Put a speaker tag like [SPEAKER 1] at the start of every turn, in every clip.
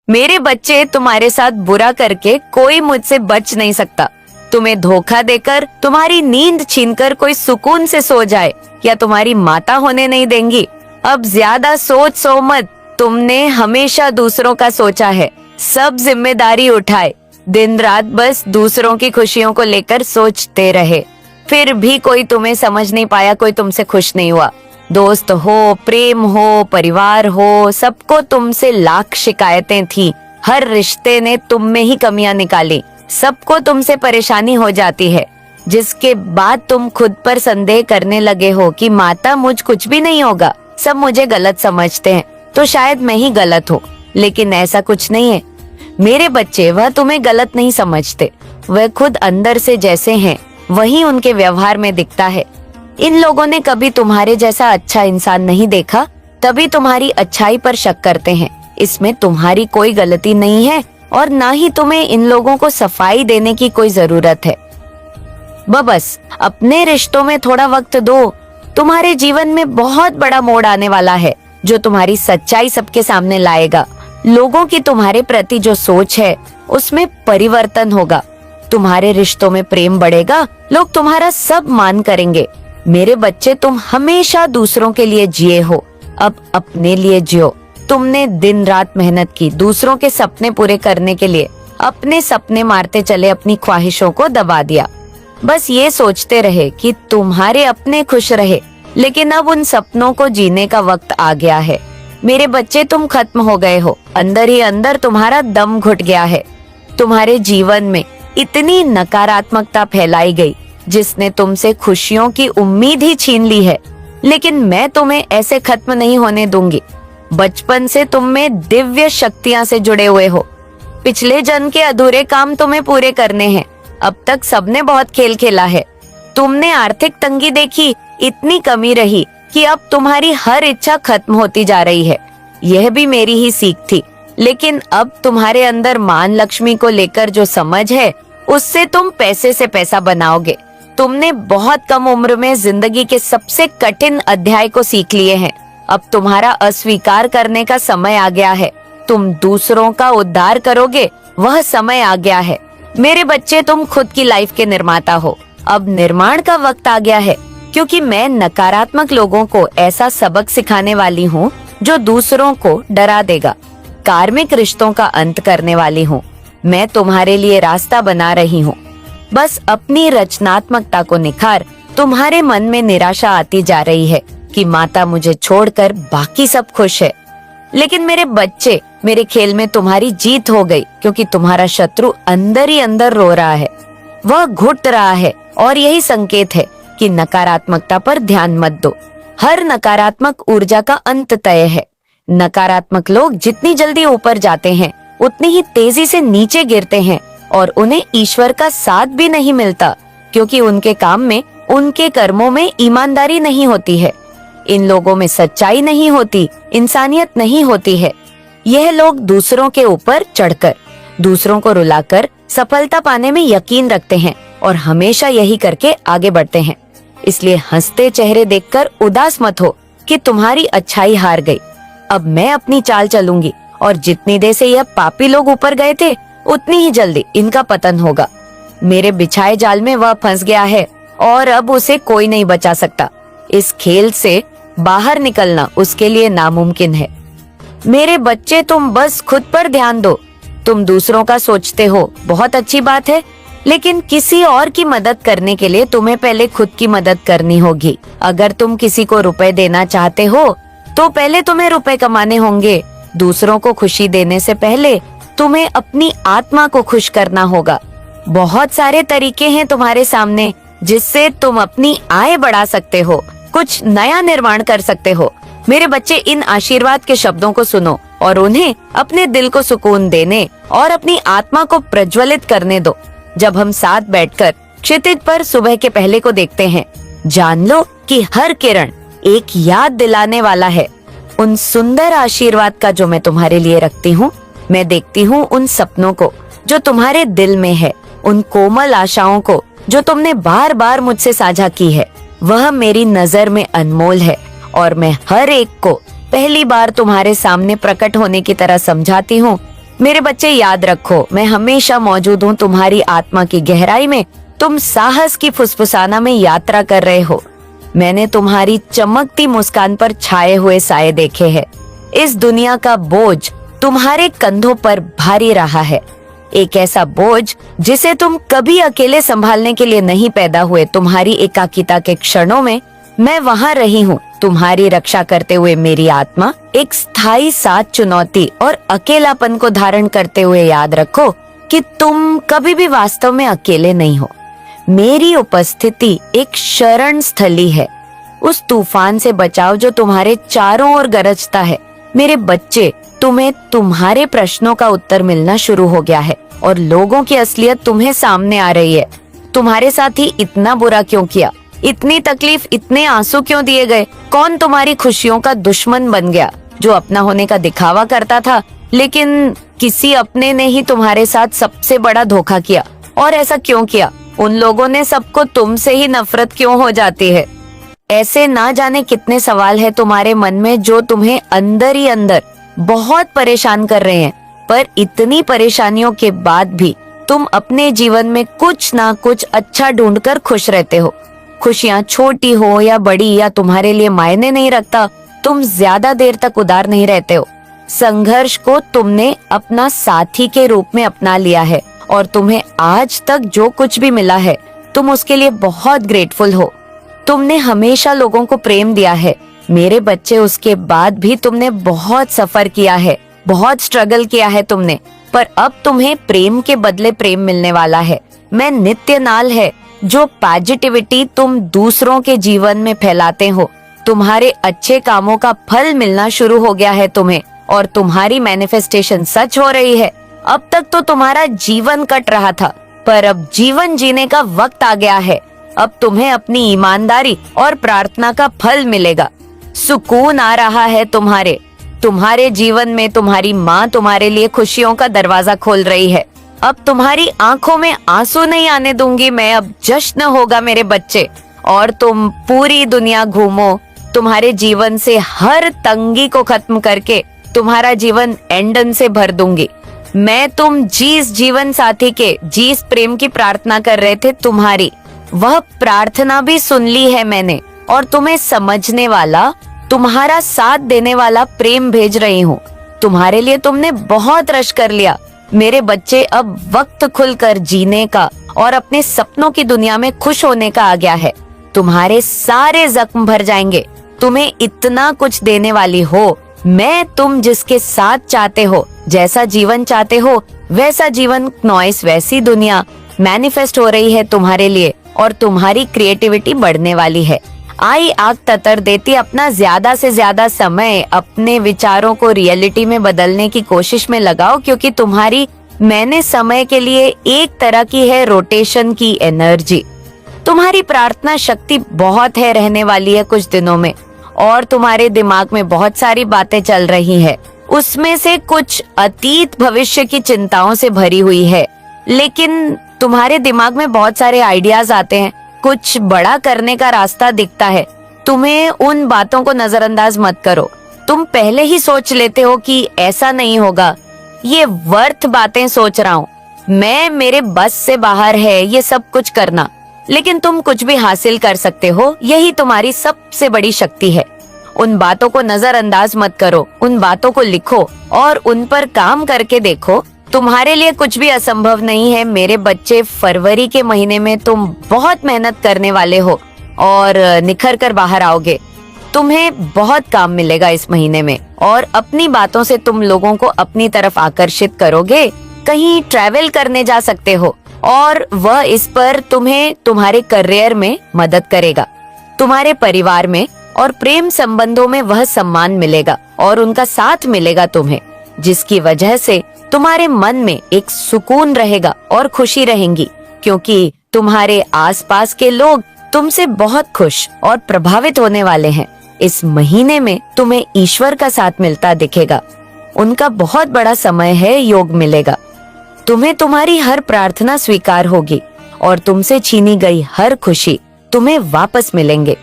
[SPEAKER 1] मेरे बच्चे, तुम्हारे साथ बुरा करके कोई मुझसे बच नहीं सकता। तुम्हें धोखा देकर, तुम्हारी नींद छीनकर कोई सुकून से सो जाए या तुम्हारी माता होने नहीं देंगी। अब ज्यादा सो मत। तुमने हमेशा दूसरों का सोचा है, सब जिम्मेदारी उठाए, दिन रात बस दूसरों की खुशियों को लेकर सोचते रहे। फिर भी कोई तुम्हें समझ नहीं पाया, कोई तुमसे खुश नहीं हुआ। दोस्त हो, प्रेम हो, परिवार हो, सबको तुमसे लाख शिकायतें थी। हर रिश्ते ने तुम में ही कमियां निकाली। सबको तुमसे परेशानी हो जाती है, जिसके बाद तुम खुद पर संदेह करने लगे हो कि माता, मुझ कुछ भी नहीं होगा, सब मुझे गलत समझते हैं, तो शायद मैं ही गलत हूँ। लेकिन ऐसा कुछ नहीं है मेरे बच्चे, वह तुम्हें गलत नहीं समझते। वह खुद अंदर से जैसे हैं वही उनके व्यवहार में दिखता है। इन लोगों ने कभी तुम्हारे जैसा अच्छा इंसान नहीं देखा, तभी तुम्हारी अच्छाई पर शक करते हैं। इसमें तुम्हारी कोई गलती नहीं है और ना ही तुम्हें इन लोगों को सफाई देने की कोई जरूरत है। बस अपने रिश्तों में थोड़ा वक्त दो। तुम्हारे जीवन में बहुत बड़ा मोड़ आने वाला है, जो तुम्हारी सच्चाई सबके सामने लाएगा। लोगों की तुम्हारे प्रति जो सोच है उसमें परिवर्तन होगा। तुम्हारे रिश्तों में प्रेम बढ़ेगा, लोग तुम्हारा सब मान करेंगे। मेरे बच्चे, तुम हमेशा दूसरों के लिए जिए हो, अब अपने लिए जियो। तुमने दिन रात मेहनत की दूसरों के सपने पूरे करने के लिए, अपने सपने मारते चले, अपनी ख्वाहिशों को दबा दिया। बस ये सोचते रहे कि तुम्हारे अपने खुश रहे, लेकिन अब उन सपनों को जीने का वक्त आ गया है। मेरे बच्चे, तुम खत्म हो गए हो, अंदर ही अंदर तुम्हारा दम घुट गया है। तुम्हारे जीवन में इतनी नकारात्मकता फैलाई गई, जिसने तुमसे खुशियों की उम्मीद ही छीन ली है। लेकिन मैं तुम्हें ऐसे खत्म नहीं होने दूंगी। बचपन से तुम में दिव्य शक्तियां से जुड़े हुए हो। पिछले जन्म के अधूरे काम तुम्हें पूरे करने हैं। अब तक सबने बहुत खेल खेला है। तुमने आर्थिक तंगी देखी, इतनी कमी रही कि अब तुम्हारी हर इच्छा खत्म होती जा रही है। यह भी मेरी ही सीख थी। लेकिन अब तुम्हारे अंदर मान लक्ष्मी को लेकर जो समझ है, उससे तुम पैसे से पैसा बनाओगे। तुमने बहुत कम उम्र में जिंदगी के सबसे कठिन अध्याय को सीख लिए हैं। अब तुम्हारा अस्वीकार करने का समय आ गया है। तुम दूसरों का उद्धार करोगे, वह समय आ गया है। मेरे बच्चे, तुम खुद की लाइफ के निर्माता हो। अब निर्माण का वक्त आ गया है, क्योंकि मैं नकारात्मक लोगों को ऐसा सबक सिखाने वाली हूँ जो दूसरों को डरा देगा। कार्मिक रिश्तों का अंत करने वाली हूँ। मैं तुम्हारे लिए रास्ता बना रही हूँ। बस अपनी रचनात्मकता को निखार। तुम्हारे मन में निराशा आती जा रही है कि माता मुझे छोड़कर बाकी सब खुश है। लेकिन मेरे बच्चे, मेरे खेल में तुम्हारी जीत हो गई, क्योंकि तुम्हारा शत्रु अंदर ही अंदर रो रहा है, वह घुट रहा है। और यही संकेत है कि नकारात्मकता पर ध्यान मत दो। हर नकारात्मक ऊर्जा का अंत तय है। नकारात्मक लोग जितनी जल्दी ऊपर जाते हैं, उतनी ही तेजी से नीचे गिरते हैं, और उन्हें ईश्वर का साथ भी नहीं मिलता, क्योंकि उनके काम में, उनके कर्मों में ईमानदारी नहीं होती है। इन लोगों में सच्चाई नहीं होती, इंसानियत नहीं होती है। यह लोग दूसरों के ऊपर चढ़कर, दूसरों को रुलाकर सफलता पाने में यकीन रखते हैं और हमेशा यही करके आगे बढ़ते हैं। इसलिए हंसते चेहरे देखकर उदास मत हो कि तुम्हारी अच्छाई हार गई। अब मैं अपनी चाल चलूंगी, और जितनी देर से यह पापी लोग ऊपर गए थे, उतनी ही जल्दी इनका पतन होगा। मेरे बिछाए जाल में वह फंस गया है और अब उसे कोई नहीं बचा सकता। इस खेल से बाहर निकलना उसके लिए नामुमकिन है। मेरे बच्चे, तुम बस खुद पर ध्यान दो। तुम दूसरों का सोचते हो, बहुत अच्छी बात है, लेकिन किसी और की मदद करने के लिए तुम्हें पहले खुद की मदद करनी होगी। अगर तुम किसी को रुपए देना चाहते हो, तो पहले तुम्हें रुपए कमाने होंगे। दूसरों को खुशी देने से पहले तुम्हें अपनी आत्मा को खुश करना होगा। बहुत सारे तरीके हैं तुम्हारे सामने, जिससे तुम अपनी आय बढ़ा सकते हो, कुछ नया निर्माण कर सकते हो। मेरे बच्चे, इन आशीर्वाद के शब्दों को सुनो और उन्हें अपने दिल को सुकून देने और अपनी आत्मा को प्रज्वलित करने दो। जब हम साथ बैठकर क्षितिज पर सुबह के पहले को देखते हैं, जान लो कि हर किरण एक याद दिलाने वाला है उन सुंदर आशीर्वाद का जो मैं तुम्हारे लिए रखती हूँ। मैं देखती हूँ उन सपनों को जो तुम्हारे दिल में है, उन कोमल आशाओं को जो तुमने बार बार मुझसे साझा की है। वह मेरी नजर में अनमोल है, और मैं हर एक को पहली बार तुम्हारे सामने प्रकट होने की तरह समझाती हूँ। मेरे बच्चे याद रखो, मैं हमेशा मौजूद हूँ तुम्हारी आत्मा की गहराई में। तुम साहस की फुसफुसाना में यात्रा कर रहे हो। मैंने तुम्हारी चमकती मुस्कान पर छाए हुए साए देखे हैं। इस दुनिया का बोझ तुम्हारे कंधों पर भारी रहा है, एक ऐसा बोझ जिसे तुम कभी अकेले संभालने के लिए नहीं पैदा हुए। तुम्हारी एकाकिता के क्षणों में मैं वहां रही हूँ, तुम्हारी रक्षा करते हुए। मेरी आत्मा एक स्थायी साथ चुनौती और अकेलापन को धारण करते हुए याद रखो कि तुम कभी भी वास्तव में अकेले नहीं हो। मेरी उपस्थिति एक शरण स्थली है, उस तूफान से बचाओ जो तुम्हारे चारों ओर गरजता है। मेरे बच्चे, तुम्हें तुम्हारे प्रश्नों का उत्तर मिलना शुरू हो गया है और लोगों की असलियत तुम्हें सामने आ रही है। तुम्हारे साथ ही इतना बुरा क्यों किया? इतनी तकलीफ, इतने आंसू क्यों दिए गए? कौन तुम्हारी खुशियों का दुश्मन बन गया? जो अपना होने का दिखावा करता था, लेकिन किसी अपने ने ही तुम्हारे साथ सबसे बड़ा धोखा किया। और ऐसा क्यों किया? उन लोगों ने सबको तुमसे ही नफरत क्यों हो जाती है? ऐसे ना जाने कितने सवाल है तुम्हारे मन में जो तुम्हें अंदर ही अंदर बहुत परेशान कर रहे हैं। पर इतनी परेशानियों के बाद भी तुम अपने जीवन में कुछ ना कुछ अच्छा ढूंढकर खुश रहते हो। खुशियाँ छोटी हो या बड़ी या तुम्हारे लिए मायने नहीं रखता, तुम ज्यादा देर तक उदार नहीं रहते हो। संघर्ष को तुमने अपना साथी के रूप में अपना लिया है और तुम्हें आज तक जो कुछ भी मिला है तुम उसके लिए बहुत ग्रेटफुल हो। तुमने हमेशा लोगों को प्रेम दिया है मेरे बच्चे, उसके बाद भी तुमने बहुत सफर किया है, बहुत स्ट्रगल किया है तुमने। पर अब तुम्हें प्रेम के बदले प्रेम मिलने वाला है। मैं नित्य नाल है जो पॉजिटिविटी तुम दूसरों के जीवन में फैलाते हो। तुम्हारे अच्छे कामों का फल मिलना शुरू हो गया है तुम्हें और तुम्हारी मैनिफेस्टेशन सच हो रही है। अब तक तो तुम्हारा जीवन कट रहा था, पर अब जीवन जीने का वक्त आ गया है। अब तुम्हें अपनी ईमानदारी और प्रार्थना का फल मिलेगा। सुकून आ रहा है तुम्हारे जीवन में। तुम्हारी माँ तुम्हारे लिए खुशियों का दरवाजा खोल रही है। अब तुम्हारी आंखों में आंसू नहीं आने दूंगी मैं, अब जश्न होगा मेरे बच्चे। और तुम पूरी दुनिया घूमो, तुम्हारे जीवन से हर तंगी को खत्म करके तुम्हारा जीवन एंडन से भर दूंगी। मैं तुम जिस जीवन साथी के जिस प्रेम की प्रार्थना कर रहे थे, तुम्हारी वह प्रार्थना भी सुन ली है मैंने और तुम्हें समझने वाला, तुम्हारा साथ देने वाला प्रेम भेज रही हूँ। तुम्हारे लिए तुमने बहुत रश कर लिया मेरे बच्चे। अब वक्त खुलकर जीने का और अपने सपनों की दुनिया में खुश होने का आ गया है। तुम्हारे सारे जख्म भर जाएंगे। तुम्हें इतना कुछ देने वाली हो मैं। तुम जिसके साथ चाहते हो, जैसा जीवन चाहते हो, वैसा जीवन, नॉइस वैसी दुनिया मैनिफेस्ट हो रही है तुम्हारे लिए और तुम्हारी क्रिएटिविटी बढ़ने वाली है। आई आग ततर देती अपना ज्यादा से ज्यादा समय अपने विचारों को रियलिटी में बदलने की कोशिश में लगाओ, क्योंकि तुम्हारी मैंने समय के लिए एक तरह की है रोटेशन की एनर्जी। तुम्हारी प्रार्थना शक्ति बहुत है, रहने वाली है कुछ दिनों में। और तुम्हारे दिमाग में बहुत सारी बातें चल रही है, उसमें से कुछ अतीत भविष्य की चिंताओं से भरी हुई है। लेकिन तुम्हारे दिमाग में बहुत सारे आइडियाज आते हैं, कुछ बड़ा करने का रास्ता दिखता है। तुम्हें उन बातों को नजरअंदाज मत करो। तुम पहले ही सोच लेते हो कि ऐसा नहीं होगा, ये वर्थ बातें सोच रहा हूँ मैं, मेरे बस से बाहर है ये सब कुछ करना। लेकिन तुम कुछ भी हासिल कर सकते हो, यही तुम्हारी सबसे बड़ी शक्ति है। उन बातों को नजरअंदाज मत करो, उन बातों को लिखो और उन पर काम करके देखो। तुम्हारे लिए कुछ भी असंभव नहीं है मेरे बच्चे। फरवरी के महीने में तुम बहुत मेहनत करने वाले हो और निखर कर बाहर आओगे। तुम्हें बहुत काम मिलेगा इस महीने में और अपनी बातों से तुम लोगों को अपनी तरफ आकर्षित करोगे। कहीं ट्रैवल करने जा सकते हो और वह इस पर तुम्हें तुम्हारे करियर में मदद करेगा। तुम्हारे परिवार में और प्रेम संबंधों में वह सम्मान मिलेगा और उनका साथ मिलेगा तुम्हें, जिसकी वजह से तुम्हारे मन में एक सुकून रहेगा और खुशी रहेंगी, क्योंकि तुम्हारे आसपास के लोग तुमसे बहुत खुश और प्रभावित होने वाले हैं। इस महीने में तुम्हें ईश्वर का साथ मिलता दिखेगा। उनका बहुत बड़ा समय है, योग मिलेगा। तुम्हें तुम्हारी हर प्रार्थना स्वीकार होगी और तुमसे छीनी गई हर खुशी तुम्हें वापस मिलेंगे।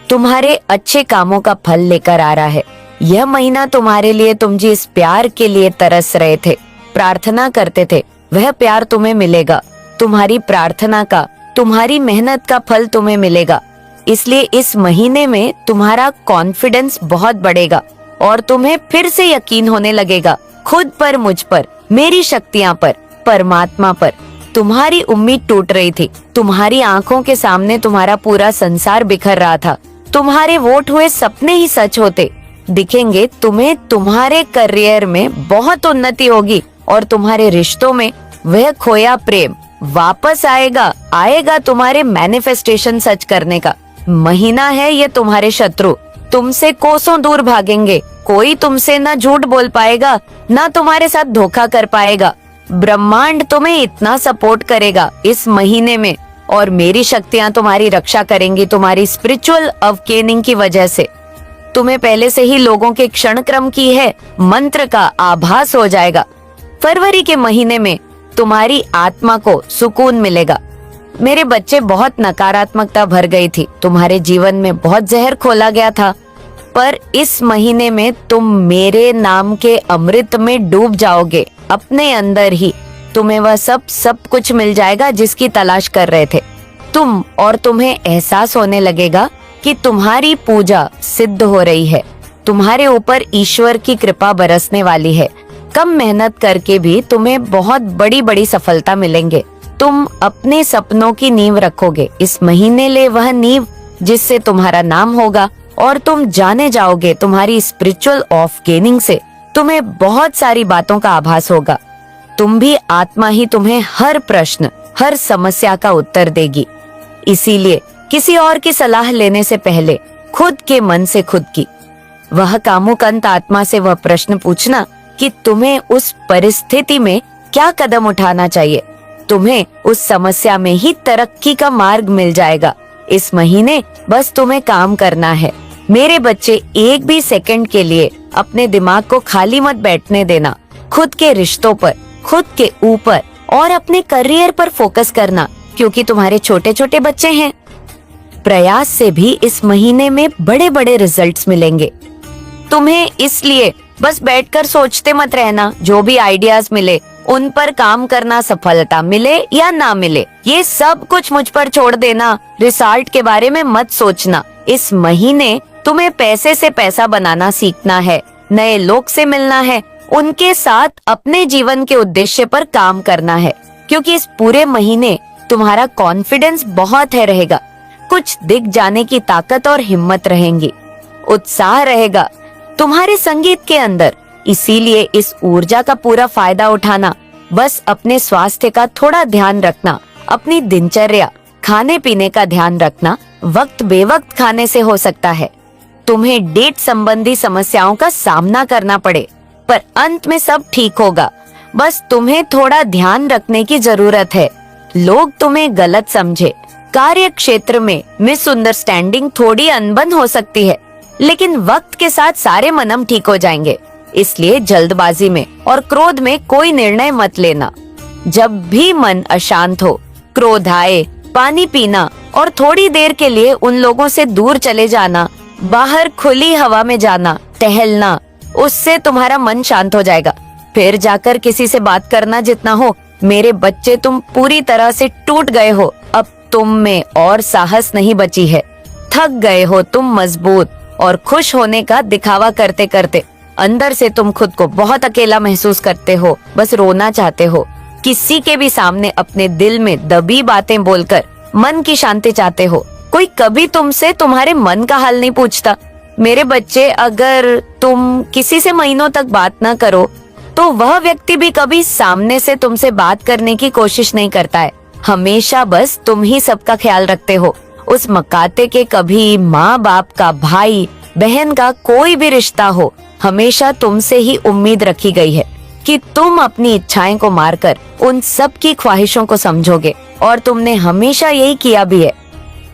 [SPEAKER 1] तुम्हारे अच्छे कामों का फल लेकर आ रहा है यह महीना तुम्हारे लिए। तुम जिस प्यार के लिए तरस रहे थे, प्रार्थना करते थे वह प्यार तुम्हें मिलेगा। तुम्हारी प्रार्थना का, तुम्हारी मेहनत का फल तुम्हें मिलेगा। इसलिए इस महीने में तुम्हारा कॉन्फिडेंस बहुत बढ़ेगा और तुम्हें फिर से यकीन होने लगेगा खुद पर, मुझ पर, मेरी शक्तियां पर, परमात्मा पर। तुम्हारी उम्मीद टूट रही थी, तुम्हारी आंखों के सामने तुम्हारा पूरा संसार बिखर रहा था, तुम्हारे वोट हुए सपने ही सच होते दिखेंगे। तुम्हें तुम्हारे करियर में बहुत उन्नति होगी और तुम्हारे रिश्तों में वह खोया प्रेम वापस आएगा तुम्हारे मैनिफेस्टेशन सच करने का महीना है। ये तुम्हारे शत्रु तुमसे कोसों दूर भागेंगे। कोई तुमसे ना झूठ बोल पाएगा, ना तुम्हारे साथ धोखा कर पाएगा। ब्रह्मांड तुम्हें इतना सपोर्ट करेगा इस महीने में और मेरी शक्तियां तुम्हारी रक्षा करेंगी तुम्हारी स्पिरिचुअल अवेकनिंग की वजह से। तुम्हें पहले से ही लोगों के क्षण क्रम की है मंत्र का आभास हो जाएगा। फरवरी के महीने में तुम्हारी आत्मा को सुकून मिलेगा। मेरे बच्चे, बहुत नकारात्मकता भर गई थी, तुम्हारे जीवन में बहुत जहर खोला गया था, पर इस महीने में तुम मेरे नाम के अमृत में डूब जाओगे। अपने अंदर ही तुम्हें वह सब कुछ मिल जाएगा जिसकी तलाश कर रहे थे तुम, और तुम्हें एहसास होने लगेगा कि तुम्हारी पूजा सिद्ध हो रही है। तुम्हारे ऊपर ईश्वर की कृपा बरसने वाली है। कम मेहनत करके भी तुम्हें बहुत बड़ी बड़ी सफलता मिलेंगे। तुम अपने सपनों की नींव रखोगे। इस महीने ले वह नींव जिससे तुम्हारा नाम होगा और तुम जाने जाओगे। तुम्हारी स्पिरिचुअल अवेकनिंग से तुम्हें बहुत सारी बातों का आभास होगा। तुम भी आत्मा ही तुम्हें हर प्रश्न, हर समस्या का उत्तर देगी। इसीलिए किसी और की सलाह लेने से पहले खुद के मन से खुद की वह कामुकंत आत्मा से वह प्रश्न पूछना कि तुम्हें उस परिस्थिति में क्या कदम उठाना चाहिए। तुम्हें उस समस्या में ही तरक्की का मार्ग मिल जाएगा। इस महीने बस तुम्हें काम करना है। मेरे बच्चे, एक भी सेकंड के लिए अपने दिमाग को खाली मत बैठने देना। खुद के रिश्तों पर, खुद के ऊपर और अपने करियर पर फोकस करना, क्योंकि तुम्हारे छोटे छोटे बच्चे हैं। प्रयास से भी इस महीने में बड़े बड़े रिजल्ट्स मिलेंगे। तुम्हें इसलिए बस बैठकर सोचते मत रहना। जो भी आइडियाज मिले उन पर काम करना, सफलता मिले या ना मिले ये सब कुछ मुझ पर छोड़ देना। रिजल्ट के बारे में मत सोचना। इस महीने तुम्हें पैसे से पैसा बनाना सीखना है, नए लोग से मिलना है, उनके साथ अपने जीवन के उद्देश्य पर काम करना है, क्योंकि इस पूरे महीने तुम्हारा कॉन्फिडेंस बहुत है रहेगा। कुछ दिख जाने की ताकत और हिम्मत रहेंगी, उत्साह रहेगा तुम्हारे संगीत के अंदर। इसीलिए इस ऊर्जा का पूरा फायदा उठाना। बस अपने स्वास्थ्य का थोड़ा ध्यान रखना, अपनी दिनचर्या, खाने पीने का ध्यान रखना। वक्त बेवक्त खाने से हो सकता है तुम्हें डेट संबंधी समस्याओं का सामना करना पड़े, पर अंत में सब ठीक होगा। बस तुम्हें थोड़ा ध्यान रखने की जरूरत है। लोग तुम्हें गलत समझे, कार्य क्षेत्र में मिसअंडरस्टैंडिंग, थोड़ी अनबन हो सकती है, लेकिन वक्त के साथ सारे मनम ठीक हो जाएंगे। इसलिए जल्दबाजी में और क्रोध में कोई निर्णय मत लेना। जब भी मन अशांत हो, क्रोध आए, पानी पीना और थोड़ी देर के लिए उन लोगों से दूर चले जाना, बाहर खुली हवा में जाना, टहलना, उससे तुम्हारा मन शांत हो जाएगा। फिर जाकर किसी से बात करना जितना हो। मेरे बच्चे, तुम पूरी तरह से टूट गए हो। अब तुम में और साहस नहीं बची है। थक गए हो तुम मजबूत और खुश होने का दिखावा करते करते। अंदर से तुम खुद को बहुत अकेला महसूस करते हो, बस रोना चाहते हो। किसी के भी सामने अपने दिल में दबी बातें बोलकर मन की शांति चाहते हो। कोई कभी तुमसे तुम्हारे मन का हाल नहीं पूछता। मेरे बच्चे, अगर तुम किसी से महीनों तक बात ना करो तो वह व्यक्ति भी कभी सामने से तुमसे बात करने की कोशिश नहीं करता है। हमेशा बस तुम ही सबका ख्याल रखते हो। उस मकाते के कभी माँ बाप का, भाई बहन का कोई भी रिश्ता हो, हमेशा तुमसे ही उम्मीद रखी गई है कि तुम अपनी इच्छाएं को मारकर उन सब की ख्वाहिशों को समझोगे, और तुमने हमेशा यही किया भी है।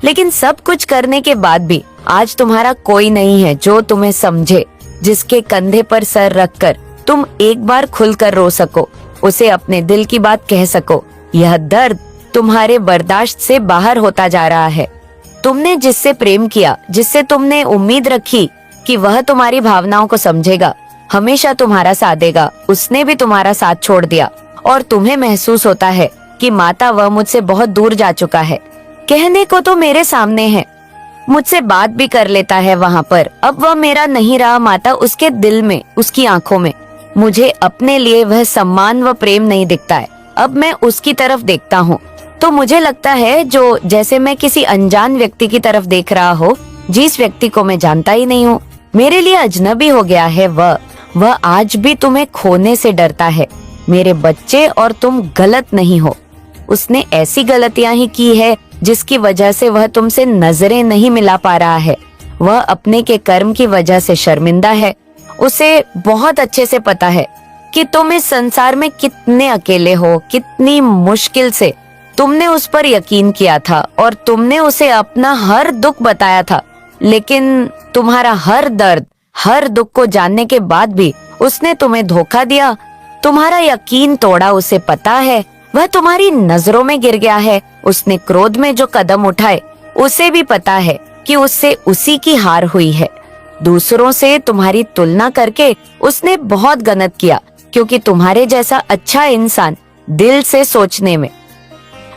[SPEAKER 1] लेकिन सब कुछ करने के बाद भी आज तुम्हारा कोई नहीं है जो तुम्हें समझे, जिसके कंधे पर सर रखकर तुम एक बार खुलकर रो सको, उसे अपने दिल की बात कह सको। यह दर्द तुम्हारे बर्दाश्त से बाहर होता जा रहा है। तुमने जिससे प्रेम किया, जिससे तुमने उम्मीद रखी कि वह तुम्हारी भावनाओं को समझेगा, हमेशा तुम्हारा साथ देगा, उसने भी तुम्हारा साथ छोड़ दिया और तुम्हें महसूस होता है कि माता वह मुझसे बहुत दूर जा चुका है। कहने को तो मेरे सामने है, मुझसे बात भी कर लेता है वहाँ पर, अब वह मेरा नहीं रहा माता, उसके दिल में, उसकी आंखों में मुझे अपने लिए वह सम्मान व प्रेम नहीं दिखता है। अब मैं उसकी तरफ देखता हूँ तो मुझे लगता है जो जैसे मैं किसी अनजान व्यक्ति की तरफ देख रहा हो, जिस व्यक्ति को मैं जानता ही नहीं हूँ, मेरे लिए अजनबी हो गया है। वह आज भी तुम्हें खोने से डरता है मेरे बच्चे, और तुम गलत नहीं हो। उसने ऐसी गलतियां ही की है जिसकी वजह से वह तुमसे नजरें नहीं मिला पा रहा है। वह अपने के कर्म की वजह से शर्मिंदा है। उसे बहुत अच्छे से पता है कि तुम इस संसार में कितने अकेले हो, कितनी मुश्किल से तुमने उस पर यकीन किया था और तुमने उसे अपना हर दुख बताया था, लेकिन तुम्हारा हर दर्द, हर दुख को जानने के बाद भी उसने तुम्हें धोखा दिया, तुम्हारा यकीन तोड़ा। उसे पता है, वह तुम्हारी नजरों में गिर गया है। उसने क्रोध में जो कदम उठाए, उसे भी पता है कि उससे उसी की हार हुई है। दूसरों से तुम्हारी तुलना करके उसने बहुत गलत किया, क्योंकि तुम्हारे जैसा अच्छा इंसान, दिल से सोचने में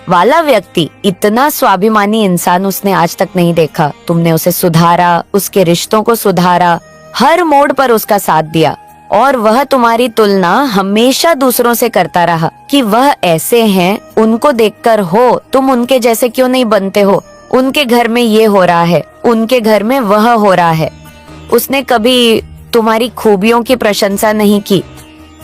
[SPEAKER 1] वाला व्यक्ति, इतना स्वाभिमानी इंसान उसने आज तक नहीं देखा। तुमने उसे सुधारा, उसके रिश्तों को सुधारा, हर मोड़ पर उसका साथ दिया, और वह तुम्हारी तुलना हमेशा दूसरों से करता रहा कि वह ऐसे हैं, उनको देखकर हो, तुम उनके जैसे क्यों नहीं बनते हो, उनके घर में ये हो रहा है, उनके घर में वह हो रहा है। उसने कभी तुम्हारी खूबियों की प्रशंसा नहीं की,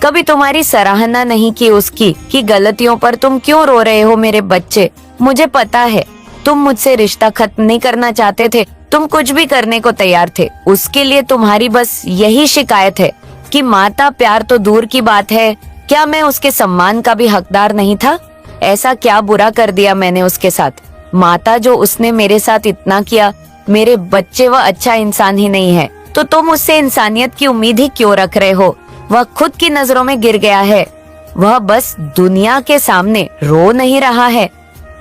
[SPEAKER 1] कभी तुम्हारी सराहना नहीं की उसकी कि गलतियों पर तुम क्यों रो रहे हो मेरे बच्चे। मुझे पता है तुम मुझसे रिश्ता खत्म नहीं करना चाहते थे, तुम कुछ भी करने को तैयार थे। उसके लिए तुम्हारी बस यही शिकायत है कि माता प्यार तो दूर की बात है, क्या मैं उसके सम्मान का भी हकदार नहीं था? ऐसा क्या बुरा कर दिया मैंने उसके साथ? माता, जो उसने मेरे साथ इतना किया, मेरे बच्चे वह अच्छा इंसान ही नहीं है, तो तुम उससे इंसानियत की उम्मीद ही क्यों रख रहे हो? वह खुद की नजरों में गिर गया है। वह बस दुनिया के सामने रो नहीं रहा है,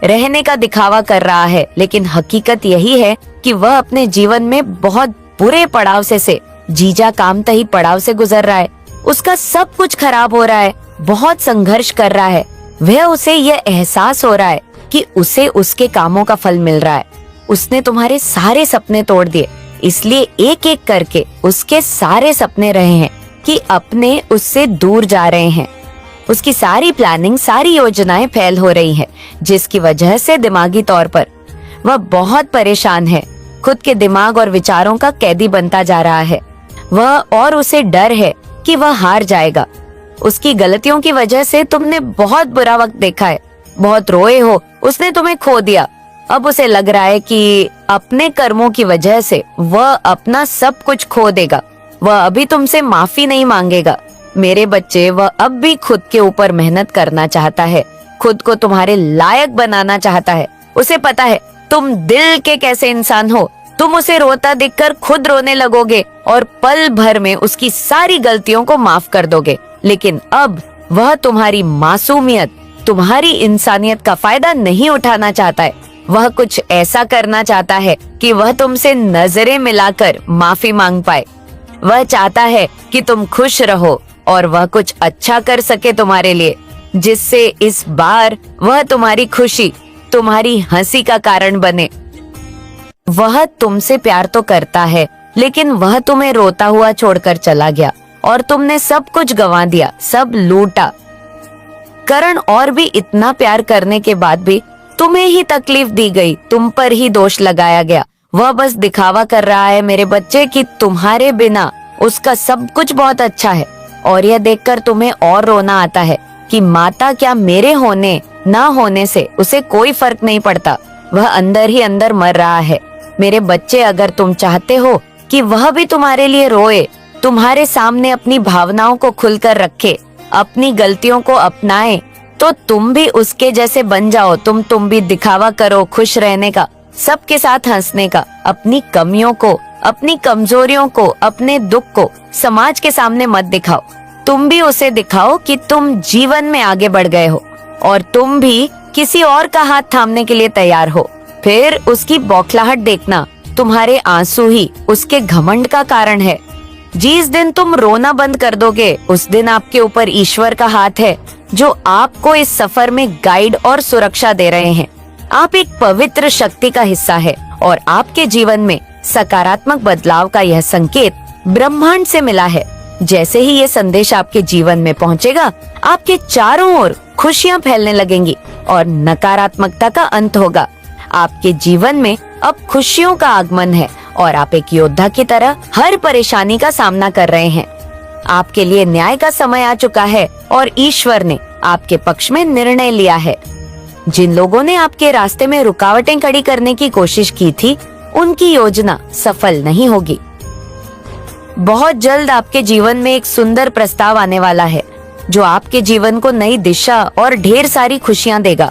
[SPEAKER 1] रहने का दिखावा कर रहा है, लेकिन हकीकत यही है कि वह अपने जीवन में बहुत बुरे पड़ाव से जीजा काम तही पड़ाव से गुजर रहा है। उसका सब कुछ खराब हो रहा है, बहुत संघर्ष कर रहा है। वह उसे यह एहसास हो रहा है कि उसे उसके कामों का फल मिल रहा है। उसने तुम्हारे सारे सपने तोड़ दिए, इसलिए एक एक करके उसके सारे सपने रहे हैं कि अपने उससे दूर जा रहे हैं। उसकी सारी प्लानिंग, सारी योजनाएं फेल हो रही हैं, जिसकी वजह से दिमागी तौर पर वह बहुत परेशान है, खुद के दिमाग और विचारों का कैदी बनता जा रहा है। वह और उसे डर है कि वह हार जाएगा। उसकी गलतियों की वजह से तुमने बहुत बुरा वक्त देखा है, बहुत रोए हो, उसने तुम्हें खो दिया। अब उसे लग रहा है कि अपने कर्मों की वजह से वह अपना सब कुछ खो देगा। वह अभी तुमसे माफी नहीं मांगेगा मेरे बच्चे। वह अब भी खुद के ऊपर मेहनत करना चाहता है, खुद को तुम्हारे लायक बनाना चाहता है। उसे पता है तुम दिल के कैसे इंसान हो। तुम उसे रोता देखकर खुद रोने लगोगे और पल भर में उसकी सारी गलतियों को माफ कर दोगे। लेकिन अब वह तुम्हारी मासूमियत, तुम्हारी इंसानियत का फायदा नहीं उठाना चाहता है। वह कुछ ऐसा करना चाहता है कि वह तुमसे नजरें मिलाकर माफी मांग पाए। वह चाहता है कि तुम खुश रहो और वह कुछ अच्छा कर सके तुम्हारे लिए, जिससे इस बार वह तुम्हारी खुशी, तुम्हारी हंसी का कारण बने। वह तुमसे प्यार तो करता है, लेकिन वह तुम्हें रोता हुआ छोड़कर चला गया और तुमने सब कुछ गंवा दिया, सब लूटा। करण और भी इतना प्यार करने के बाद भी तुम्हें ही तकलीफ दी गई, तुम पर ही दोष लगाया गया। वह बस दिखावा कर रहा है मेरे बच्चे कि तुम्हारे बिना उसका सब कुछ बहुत अच्छा है, और यह देखकर तुम्हें और रोना आता है कि माता, क्या मेरे होने ना होने से उसे कोई फर्क नहीं पड़ता? वह अंदर ही अंदर मर रहा है। मेरे बच्चे, अगर तुम चाहते हो कि वह भी तुम्हारे लिए रोए, तुम्हारे सामने अपनी भावनाओं को खुलकर रखे, अपनी गलतियों को अपनाए, तो तुम भी उसके जैसे बन जाओ। तुम भी दिखावा करो खुश रहने का, सबके साथ हंसने का। अपनी कमियों को, अपनी कमजोरियों को, अपने दुख को समाज के सामने मत दिखाओ। तुम भी उसे दिखाओ कि तुम जीवन में आगे बढ़ गए हो और तुम भी किसी और का हाथ थामने के लिए तैयार हो। फिर उसकी बौखलाहट देखना, तुम्हारे आंसू ही उसके घमंड का कारण है। जिस दिन तुम रोना बंद कर दोगे उस दिन आपके ऊपर ईश्वर का हाथ है जो आपको इस सफर में गाइड और सुरक्षा दे रहे हैं। आप एक पवित्र शक्ति का हिस्सा है और आपके जीवन में सकारात्मक बदलाव का यह संकेत ब्रह्मांड से मिला है। जैसे ही ये संदेश आपके जीवन में पहुंचेगा, आपके चारों ओर खुशियां फैलने लगेंगी और नकारात्मकता का अंत होगा। आपके जीवन में अब खुशियों का आगमन है और आप एक योद्धा की तरह हर परेशानी का सामना कर रहे हैं। आपके लिए न्याय का समय आ चुका है और ईश्वर ने आपके पक्ष में निर्णय लिया है। जिन लोगों ने आपके रास्ते में रुकावटें खड़ी करने की कोशिश की थी, उनकी योजना सफल नहीं होगी। बहुत जल्द आपके जीवन में एक सुंदर प्रस्ताव आने वाला है जो आपके जीवन को नई दिशा और ढेर सारी खुशियां देगा।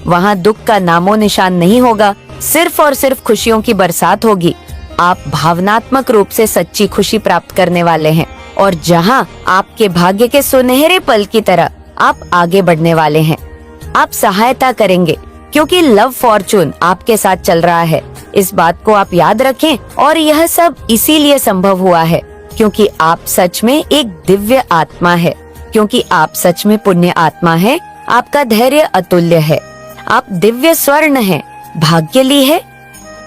[SPEAKER 1] वहाँ दुख का नामो निशान नहीं होगा, सिर्फ और सिर्फ खुशियों की बरसात होगी। आप भावनात्मक रूप से सच्ची खुशी प्राप्त करने वाले हैं और जहाँ आपके भाग्य के सुनहरे पल की तरह आप आगे बढ़ने वाले हैं। आप सहायता करेंगे क्योंकि लव फॉर्चून आपके साथ चल रहा है। इस बात को आप याद रखें और यह सब इसीलिए संभव हुआ है क्योंकि आप सच में एक दिव्य आत्मा है, क्योंकि आप सच में पुण्य आत्मा है। आपका धैर्य अतुल्य है, आप दिव्य स्वर्ण हैं, भाग्यली है।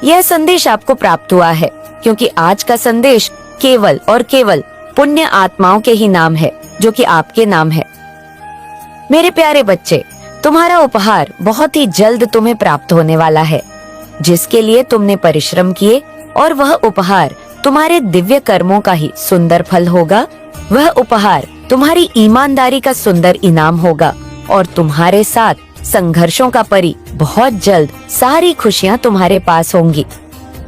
[SPEAKER 1] यह संदेश आपको प्राप्त हुआ है क्योंकि आज का संदेश केवल और केवल पुण्य आत्माओं के ही नाम है जो कि आपके नाम है। मेरे प्यारे बच्चे, तुम्हारा उपहार बहुत ही जल्द तुम्हें प्राप्त होने वाला है, जिसके लिए तुमने परिश्रम किए, और वह उपहार तुम्हारे दिव्य कर्मों का ही सुंदर फल होगा। वह उपहार तुम्हारी ईमानदारी का सुंदर इनाम होगा और तुम्हारे साथ संघर्षों का परी बहुत जल्द सारी खुशियां तुम्हारे पास होंगी।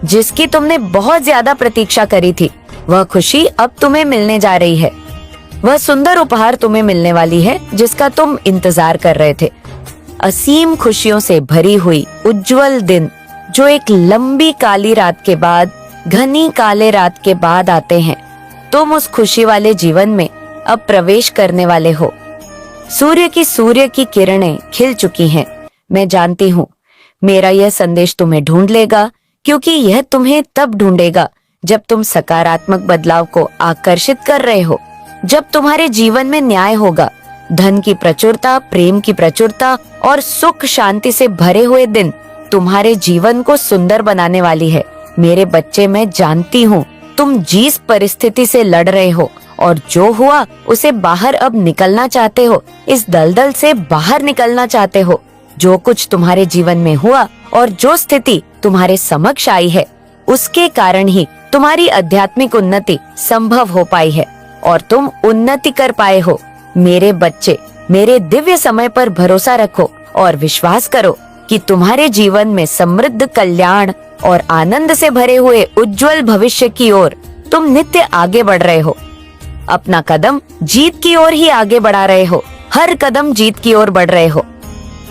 [SPEAKER 1] जिसकी तुमने बहुत ज्यादा प्रतीक्षा करी थी, वह खुशी अब तुम्हें मिलने जा रही है। वह सुंदर उपहार तुम्हें मिलने वाली है जिसका तुम इंतजार कर रहे थे। असीम खुशियों से भरी हुई उज्जवल दिन जो एक लंबी काली रात के बाद, घनी काले रात के बाद आते हैं। तुम उस खुशी वाले जीवन में अब प्रवेश करने वाले हो। सूर्य की किरणें खिल चुकी हैं। मैं जानती हूँ मेरा यह संदेश तुम्हें ढूंढ लेगा, क्योंकि यह तुम्हें तब ढूंढेगा जब तुम सकारात्मक बदलाव को आकर्षित कर रहे हो, जब तुम्हारे जीवन में न्याय होगा। धन की प्रचुरता, प्रेम की प्रचुरता और सुख शांति से भरे हुए दिन तुम्हारे जीवन को सुंदर बनाने वाली है। मेरे बच्चे, मैं जानती हूँ तुम जिस परिस्थिति से लड़ रहे हो और जो हुआ उसे बाहर अब निकलना चाहते हो, इस दलदल से बाहर निकलना चाहते हो। जो कुछ तुम्हारे जीवन में हुआ और जो स्थिति तुम्हारे समक्ष आई है, उसके कारण ही तुम्हारी आध्यात्मिक उन्नति संभव हो पाई है और तुम उन्नति कर पाए हो। मेरे बच्चे, मेरे दिव्य समय पर भरोसा रखो और विश्वास करो कि तुम्हारे जीवन में समृद्ध, कल्याण और आनंद से भरे हुए उज्जवल भविष्य की ओर तुम नित्य आगे बढ़ रहे हो। अपना कदम जीत की ओर ही आगे बढ़ा रहे हो। हर कदम जीत की ओर बढ़ रहे हो।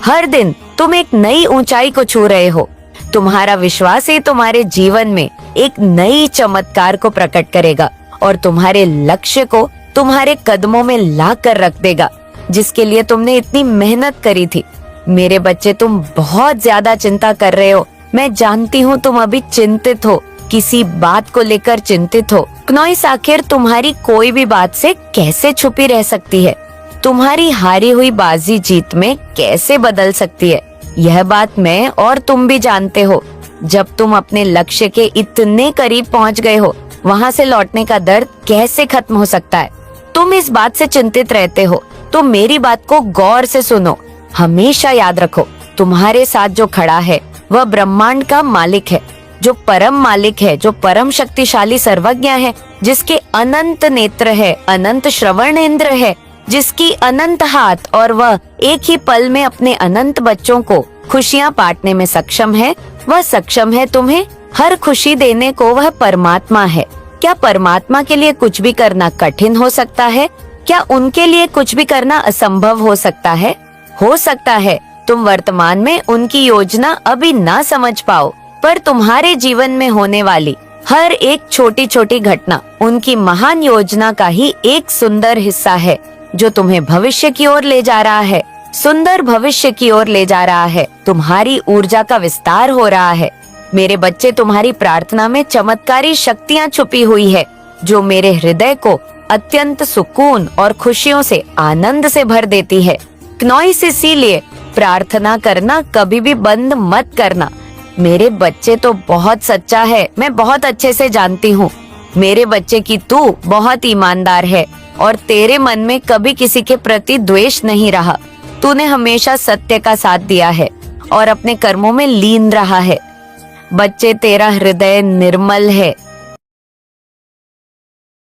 [SPEAKER 1] हर दिन तुम एक नई ऊंचाई को छू रहे हो। तुम्हारा विश्वास ही तुम्हारे जीवन में एक नई चमत्कार को प्रकट करेगा और तुम्हारे लक्ष्य को तुम्हारे कदमों में ला कर रख देगा, जिसके लिए तुमने इतनी मेहनत करी थी। मेरे बच्चे, तुम बहुत ज्यादा चिंता कर रहे हो। मैं जानती हूँ तुम अभी चिंतित हो, किसी बात को लेकर चिंतित हो। क्नॉइस आखिर तुम्हारी कोई भी बात से कैसे छुपी रह सकती है? तुम्हारी हारी हुई बाजी जीत में कैसे बदल सकती है? यह बात मैं और तुम भी जानते हो। जब तुम अपने लक्ष्य के इतने करीब पहुंच गए हो, वहां से लौटने का दर्द कैसे खत्म हो सकता है? तुम इस बात से चिंतित रहते हो तो मेरी बात को गौर से सुनो। हमेशा याद रखो, तुम्हारे साथ जो खड़ा है वह ब्रह्मांड का मालिक है, जो परम मालिक है, जो परम शक्तिशाली सर्वज्ञ है, जिसके अनंत नेत्र है, अनंत श्रवण इंद्र है, जिसकी अनंत हाथ, और वह एक ही पल में अपने अनंत बच्चों को खुशियां बांटने में सक्षम है। वह सक्षम है तुम्हें हर खुशी देने को। वह परमात्मा है। क्या परमात्मा के लिए कुछ भी करना कठिन हो सकता है? क्या उनके लिए कुछ भी करना असंभव हो सकता है? हो सकता है तुम वर्तमान में उनकी योजना अभी ना समझ पाओ, पर तुम्हारे जीवन में होने वाली हर एक छोटी छोटी घटना उनकी महान योजना का ही एक सुंदर हिस्सा है, जो तुम्हें भविष्य की ओर ले जा रहा है, सुंदर भविष्य की ओर ले जा रहा है। तुम्हारी ऊर्जा का विस्तार हो रहा है। मेरे बच्चे, तुम्हारी प्रार्थना में चमत्कारी शक्तियाँ छुपी हुई है, जो मेरे हृदय को अत्यंत सुकून और खुशियों से आनंद से भर देती है। क्नॉइस, इसीलिए प्रार्थना करना कभी भी बंद मत करना। मेरे बच्चे तो बहुत सच्चा है, मैं बहुत अच्छे से जानती हूँ। मेरे बच्चे की तू बहुत ईमानदार है और तेरे मन में कभी किसी के प्रति द्वेष नहीं रहा। तूने हमेशा सत्य का साथ दिया है और अपने कर्मों में लीन रहा है। बच्चे, तेरा हृदय निर्मल है,